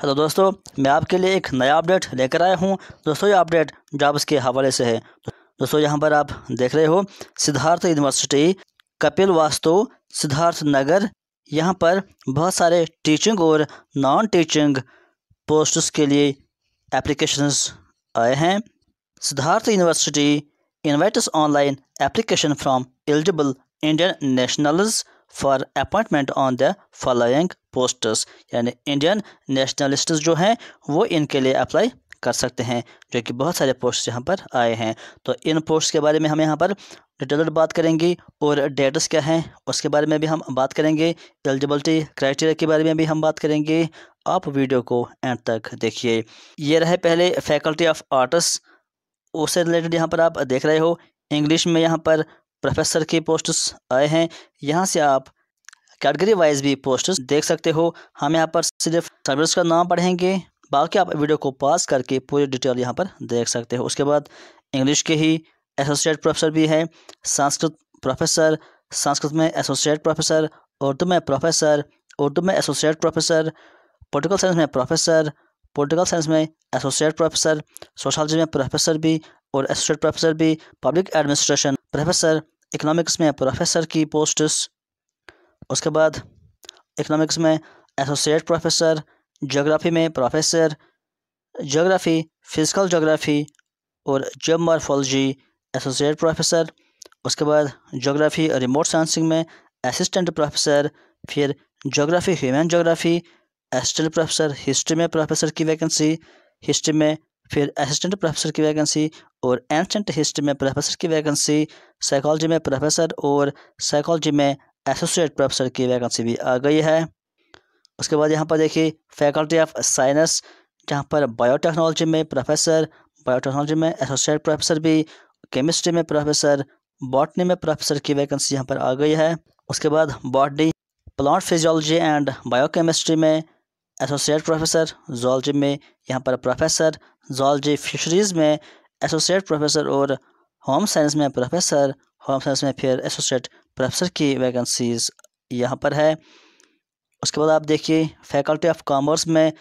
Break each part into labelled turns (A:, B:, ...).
A: Hello दोस्तों, मैं आपके लिए एक नया अपडेट लेकर आया हूं। दोस्तों, ये अपडेट जॉब्स के हवाले से है। दोस्तों, यहाँ पर आप देख रहे हो सिद्धार्थ यूनिवर्सिटी कपिल वास्तु सिद्धार्थ नगर। यहाँ पर बहुत सारे टीचिंग और नॉन टीचिंग पोस्ट्स के लिए एप्लीकेशंस आए हैं। Siddharth university invites online application from eligible Indian nationals for appointment on the following posts, यानी इंडियन नेशनलिस्ट्स जो हैं वो इनके लिए अप्लाई कर सकते हैं, जो कि बहुत सारे पोस्ट यहाँ पर आए हैं। तो इन पोस्ट के बारे में हम यहाँ पर डिटेल्ड बात करेंगे और डेट्स क्या हैं उसके बारे में भी हम बात करेंगे। एलिजिबिलिटी क्राइटेरिया के बारे में भी हम बात करेंगे। आप वीडियो को एंड तक देखिए। ये रहे पहले फैकल्टी ऑफ आर्ट्स, उससे रिलेटेड यहाँ पर आप देख रहे हो इंग्लिश में यहाँ पर प्रोफेसर की पोस्ट्स आए हैं। यहाँ से आप कैटेगरी वाइज भी पोस्ट्स देख सकते हो। हम यहाँ पर सिर्फ सर्विस का नाम पढ़ेंगे, बाकी आप वीडियो को पॉज करके पूरी डिटेल यहाँ पर देख सकते हो। उसके बाद इंग्लिश के ही एसोसिएट प्रोफेसर भी है, संस्कृत प्रोफेसर, संस्कृत में एसोसिएट प्रोफेसर, उर्दू में प्रोफेसर, उर्दू में एसोसिएट प्रोफेसर, पॉलिटिकल साइंस में प्रोफेसर, पॉलिटिकल साइंस में एसोसिएट प्रोफेसर, सोशोलॉजी में प्रोफेसर भी और एसोसिएट प्रोफेसर भी, पब्लिक एडमिनिस्ट्रेशन प्रोफेसर, इकोनॉमिक्स में प्रोफेसर की पोस्ट्स। उसके बाद इकोनॉमिक्स में एसोसिएट प्रोफेसर, ज्योग्राफी में प्रोफेसर, ज्योग्राफी, फिजिकल ज्योग्राफी और जियोमॉर्फोलॉजी एसोसिएट प्रोफेसर। उसके बाद ज्योग्राफी रिमोट सेंसिंग में असिस्टेंट प्रोफेसर, फिर geography human geography assistant professor, history में प्रोफेसर की वैकेंसी, हिस्ट्री में फिर असिस्टेंट प्रोफेसर की वैकेंसी और एंशेंट हिस्ट्री में प्रोफेसर की वैकेंसी, साइकोलॉजी में प्रोफेसर और साइकोलॉजी में एसोसिएट प्रोफेसर की वैकेंसी भी आ गई है। उसके बाद यहाँ पर देखिए फैकल्टी ऑफ साइंस, जहाँ पर बायोटेक्नोलॉजी में प्रोफेसर, बायोटेक्नोलॉजी में एसोसिएट प्रोफेसर भी, केमिस्ट्री में प्रोफेसर, बॉटनी में प्रोफेसर की वैकेंसी यहाँ पर आ गई है। उसके बाद botany, plant physiology and biochemistry में एसोसिएट प्रोफेसर, जूलॉजी में यहाँ पर प्रोफेसर, जूलॉजी फिशरीज़ में एसोसिएट प्रोफेसर और होम साइंस में प्रोफेसर, होम साइंस में फिर एसोसिएट प्रोफेसर की वैकेंसीज यहाँ पर है। उसके बाद आप देखिए फैकल्टी ऑफ कॉमर्स में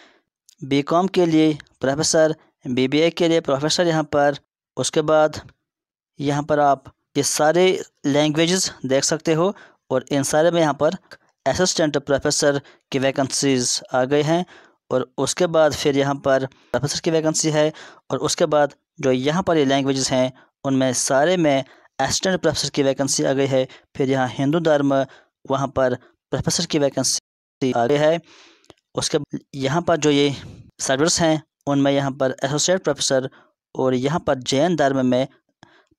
A: बीकॉम के लिए प्रोफेसर, बीबीए के लिए प्रोफेसर यहाँ पर। उसके बाद यहाँ पर आप ये सारे लैंग्वेजेस देख सकते हो और इन सारे में यहाँ पर असिस्टेंट प्रोफेसर की वैकेंसीज आ गए हैं। और उसके बाद फिर यहाँ पर प्रोफेसर की वैकेंसी है और उसके बाद जो यहाँ पर ये लैंग्वेजेस हैं उनमें सारे में असिस्टेंट प्रोफेसर की वैकेंसी आ गई है। फिर यहाँ हिंदू धर्म, वहाँ पर प्रोफेसर की वैकेंसी आ गई है। उसके यहाँ पर जो ये सर्विस हैं उनमें यहाँ पर एसोसिएट प्रोफेसर और यहाँ पर जैन धर्म में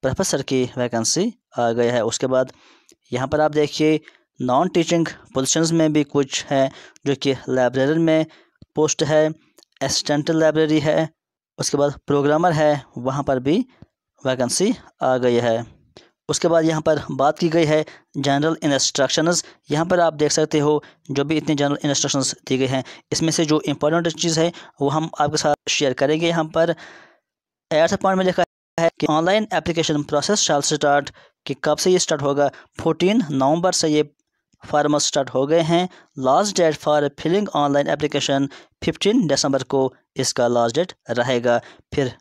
A: प्रोफेसर की वैकेंसी आ गई है। उसके बाद यहाँ पर आप देखिए नॉन टीचिंग पोजीशंस में भी कुछ है, जो कि लाइब्रेरियन में पोस्ट है, असिस्टेंट लाइब्रेरी है, उसके बाद प्रोग्रामर है, वहाँ पर भी वैकेंसी आ गई है। उसके बाद यहाँ पर बात की गई है जनरल इंस्ट्रक्शंस। यहाँ पर आप देख सकते हो जो भी इतनी जनरल इंस्ट्रक्शंस दी गई हैं, इसमें से जो इम्पोर्टेंट चीज़ है वो हम आपके साथ शेयर करेंगे। यहाँ पर 8th पॉइंट में लिखा है कि ऑनलाइन एप्लीकेशन प्रोसेस शाल स्टार्ट, कि कब से ये स्टार्ट होगा। 14 नवंबर से ये फार्म स्टार्ट हो गए हैं। Last date for filling online application 15 दिसंबर को इसका लास्ट डेट रहेगा। फिर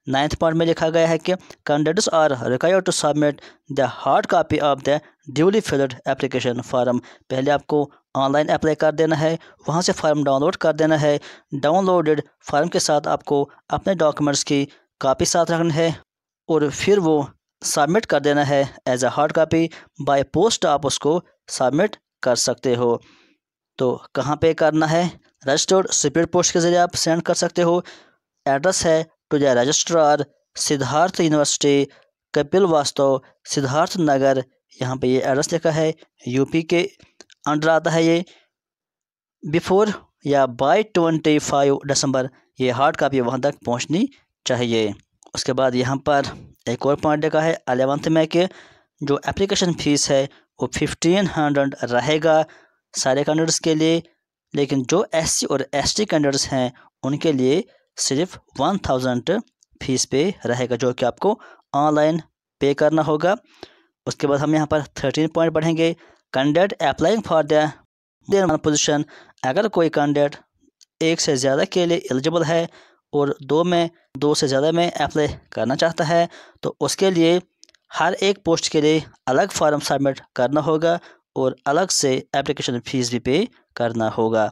A: 9th पॉइंट में लिखा गया है कि candidates are required to submit the hard copy of the duly filled application form. पहले आपको ऑनलाइन अप्लाई कर देना है, वहां से फॉर्म डाउनलोड कर देना है। डाउनलोडेड फॉर्म के साथ आपको अपने डॉक्यूमेंट्स की कॉपी साथ रखनी है और फिर वो सबमिट कर देना है as a hard copy. By post आप उसको सबमिट कर सकते हो। तो कहाँ पे करना है? रजिस्टर्ड स्पीड पोस्ट के ज़रिए आप सेंड कर सकते हो। एड्रेस है to the registrar, Siddharth university Kapilvastu Siddharth Nagar. यहाँ पे ये एड्रेस लिखा है, यूपी के अंडर आता है ये। बिफोर या बाय 25 दिसंबर ये हार्ड कापी वहाँ तक पहुँचनी चाहिए। उसके बाद यहाँ पर एक और पॉइंट लिखा है 11th में कि जो एप्लीकेशन फ़ीस है वो 1500 रहेगा सारे कैंडिडेट्स के लिए, लेकिन जो SC और ST कैंडिडेट्स हैं उनके लिए सिर्फ 1000 फीस पे रहेगा, जो कि आपको ऑनलाइन पे करना होगा। उसके बाद हम यहाँ पर 13 पॉइंट पढ़ेंगे। Candidate applying for the position, अगर कोई कैंडिडेट एक से ज़्यादा के लिए एलिजिबल है और दो से ज़्यादा में अप्लाई करना चाहता है तो उसके लिए हर एक पोस्ट के लिए अलग फॉर्म सबमिट करना होगा और अलग से एप्लीकेशन फ़ीस भी पे करना होगा।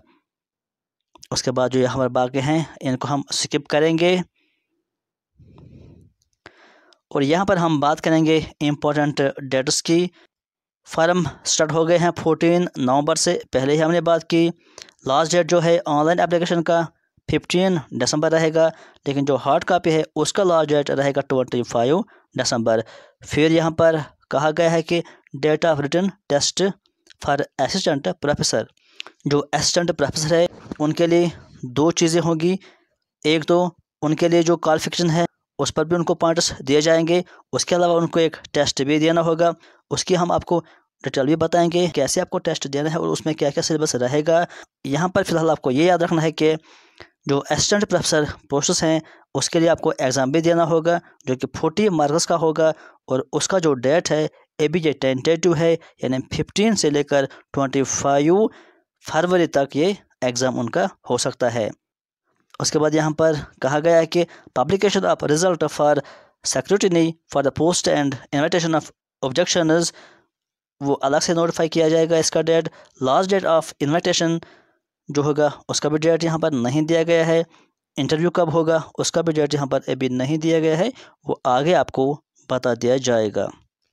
A: उसके बाद जो यहाँ पर बाकी हैं इनको हम स्किप करेंगे और यहाँ पर हम बात करेंगे इम्पोर्टेंट डेट्स की। फॉर्म स्टार्ट हो गए हैं 14 नवंबर से, पहले ही हमने बात की। लास्ट डेट जो है ऑनलाइन एप्लीकेशन का 15 दिसंबर रहेगा, लेकिन जो हार्ड कॉपी है उसका लास्ट डेट रहेगा 25 दिसंबर। फिर यहाँ पर कहा गया है कि date of written test for assistant professor, जो असिस्टेंट प्रोफेसर है उनके लिए दो चीज़ें होगी। एक तो उनके लिए जो क्वालिफिकेशन है उस पर भी उनको पॉइंट्स दिए जाएंगे, उसके अलावा उनको एक टेस्ट भी देना होगा। उसकी हम आपको डिटेल भी बताएंगे कैसे आपको टेस्ट देना है और उसमें क्या क्या सिलेबस रहेगा। यहाँ पर फ़िलहाल आपको ये याद रखना है कि जो असिस्टेंट प्रोफेसर पोस्ट्स हैं उसके लिए आपको एग्ज़ाम भी देना होगा जो कि 40 मार्क्स का होगा और उसका जो डेट है ये भी टेंटेटिव है, यानी 15 से लेकर 25 फरवरी तक ये एग्ज़ाम उनका हो सकता है। उसके बाद यहाँ पर कहा गया है कि publication of result for scrutiny for the post and invitation of objections वो अलग से नोटिफाई किया जाएगा। इसका date, last date of invitation जो होगा उसका भी डेट यहाँ पर नहीं दिया गया है। इंटरव्यू कब होगा उसका भी डेट यहाँ पर अभी नहीं दिया गया है, वो आगे आपको बता दिया जाएगा।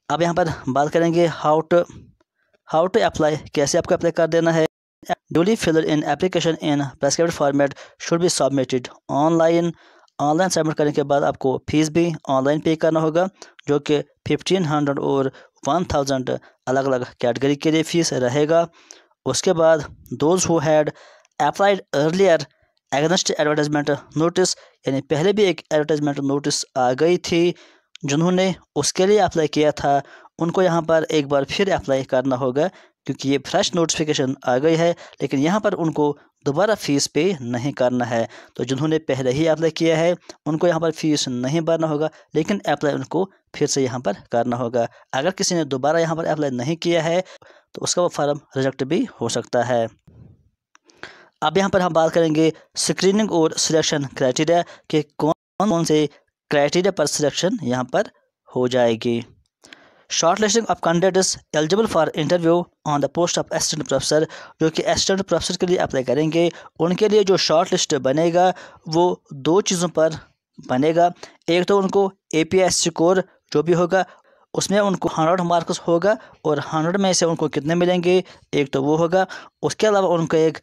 A: अब यहाँ पर बात करेंगे हाउ टू अप्लाई, कैसे आपको अप्लाई कर देना है। Duly filled in application in prescribed format should be submitted online। Online submit करने के बाद आपको फीस भी ऑनलाइन पे करना होगा जो कि 1500 और 1000 अलग अलग कैटेगरी के लिए फ़ीस रहेगा। उसके बाद those who had applied earlier against advertisement notice, यानी पहले भी एक एडवर्टाइजमेंट नोटिस आ गई थी, जिन्होंने उसके लिए अप्लाई किया था उनको यहाँ पर एक बार फिर अप्लाई करना होगा क्योंकि ये फ्रेश नोटिफिकेशन आ गई है। लेकिन यहाँ पर उनको दोबारा फ़ीस पे नहीं करना है, तो जिन्होंने पहले ही अप्लाई किया है उनको यहाँ पर फ़ीस नहीं भरना होगा, लेकिन अप्लाई उनको फिर से यहाँ पर करना होगा। अगर किसी ने दोबारा यहाँ पर अप्लाई नहीं किया है तो उसका वो फार्म रिजेक्ट भी हो सकता है। अब यहाँ पर हम बात करेंगे स्क्रीनिंग और सिलेक्शन क्राइटेरिया कि कौन कौन से क्राइटेरिया पर सिलेक्शन यहाँ पर हो जाएगी। Short listing of candidates eligible for interview on the post of assistant professor, जो कि असिस्टेंट प्रोफेसर के लिए अप्लाई करेंगे उनके लिए जो शॉर्ट लिस्ट बनेगा वो दो चीज़ों पर बनेगा। एक तो उनको APS स्कोर जो भी होगा उसमें उनको 100 मार्क्स होगा और 100 में से उनको कितने मिलेंगे, एक तो वो होगा। उसके अलावा उनको एक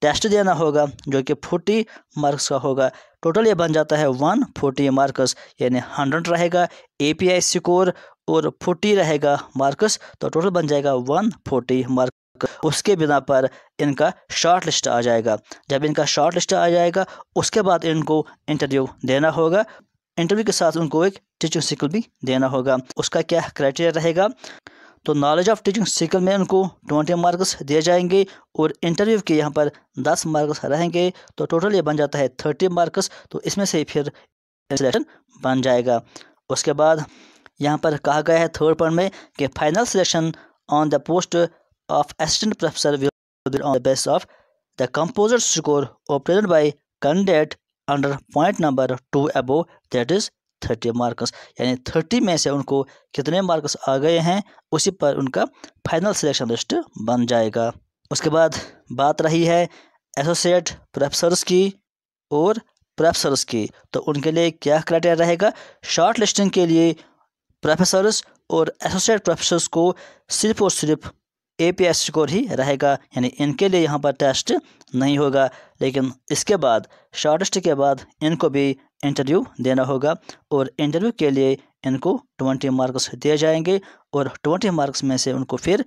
A: टेस्ट देना होगा जो कि 40 मार्क्स का होगा। टोटल ये बन जाता है 140 मार्क्स, यानी 100 रहेगा API स्कोर और 40 रहेगा मार्क्स, तो टोटल बन जाएगा 140 मार्क्स। उसके बिना पर इनका शॉर्ट लिस्ट आ जाएगा। जब इनका शॉर्ट लिस्ट आ जाएगा उसके बाद इनको इंटरव्यू देना होगा। इंटरव्यू के साथ उनको एक टीचिंग स्किल भी देना होगा। उसका क्या क्राइटेरिया रहेगा, तो नॉलेज ऑफ टीचिंग स्किल में उनको 20 मार्क्स दिए जाएंगे और इंटरव्यू के यहाँ पर 10 मार्क्स रहेंगे, तो टोटल ये बन जाता है 30 मार्क्स। तो इसमें से फिर सिलेक्शन बन जाएगा। उसके बाद यहाँ पर कहा गया है थर्ड पॉइंट में कि final selection on the post of assistant professor will be on the base of the composer score obtained by candidate under point number 2 above, that is 30 marks. यानी 30 में से उनको कितने मार्क्स आ गए हैं उसी पर उनका फाइनल सिलेक्शन लिस्ट बन जाएगा। उसके बाद बात रही है एसोसिएट प्रोफेसर्स की और प्रोफेसर्स की, तो उनके लिए क्या क्राइटेरिया रहेगा। शॉर्ट लिस्टिंग के लिए प्रोफेसर्स और एसोसिएट प्रोफेसर्स को सिर्फ और सिर्फ APS स्कोर ही रहेगा, यानी इनके लिए यहाँ पर टेस्ट नहीं होगा। लेकिन इसके बाद शॉर्ट लिस्ट के बाद इनको भी इंटरव्यू देना होगा और इंटरव्यू के लिए इनको 20 मार्क्स दिए जाएंगे और 20 मार्क्स में से उनको फिर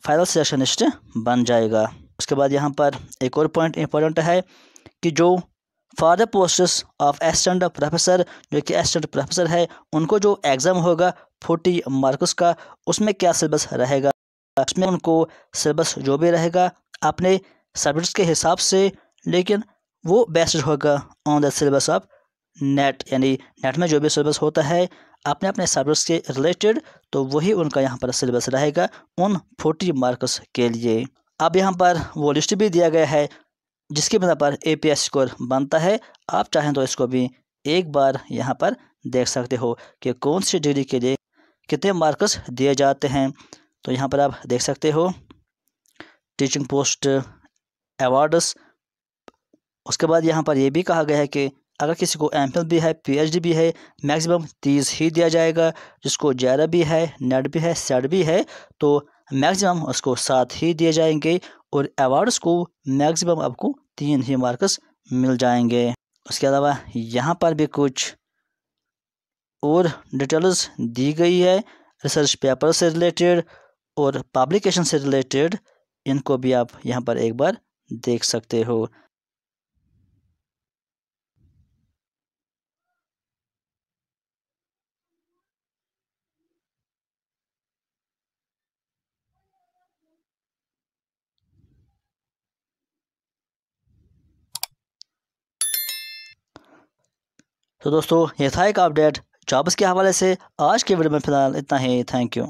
A: फाइनल सिलेक्शन लिस्ट बन जाएगा। उसके बाद यहाँ पर एक और पॉइंट इंपॉर्टेंट है कि जो for the posts of assistant professor, जो कि असिस्टेंट प्रोफेसर है, उनको जो एग्ज़ाम होगा 40 मार्क्स का, उसमें क्या सिलेबस रहेगा। उसमें उनको सिलेबस जो भी रहेगा अपने सब्जेक्ट्स के हिसाब से, लेकिन वो बेस्ड होगा on the syllabus of net, यानी नेट में जो भी सिलेबस होता है अपने अपने सब्जेक्ट्स के रिलेटेड, तो वही उनका यहाँ पर सिलेबस रहेगा उन 40 मार्क्स के लिए। अब यहाँ पर वो लिस्ट भी दिया गया है जिसकी बिना पर APS स्कोर बनता है। आप चाहें तो इसको भी एक बार यहाँ पर देख सकते हो कि कौन सी डिग्री के लिए कितने मार्क्स दिए जाते हैं। तो यहाँ पर आप देख सकते हो टीचिंग पोस्ट अवार्ड्स। उसके बाद यहाँ पर यह भी कहा गया है कि अगर किसी को MPhil भी है, PhD भी है, मैक्सिमम 30 ही दिया जाएगा। जिसको JARA भी है, नेट भी है, सेट भी है, तो मैक्सिमम उसको 7 ही दिए जाएंगे और अवार्ड्स को मैक्सिमम आपको 3 ही मार्क्स मिल जाएंगे। उसके अलावा यहाँ पर भी कुछ और डिटेल्स दी गई है रिसर्च पेपर से रिलेटेड और पब्लिकेशन से रिलेटेड। इनको भी आप यहाँ पर एक बार देख सकते हो। तो दोस्तों ये था एक अपडेट जॉब्स के हवाले से। आज के वीडियो में फ़िलहाल इतना ही। Thank you.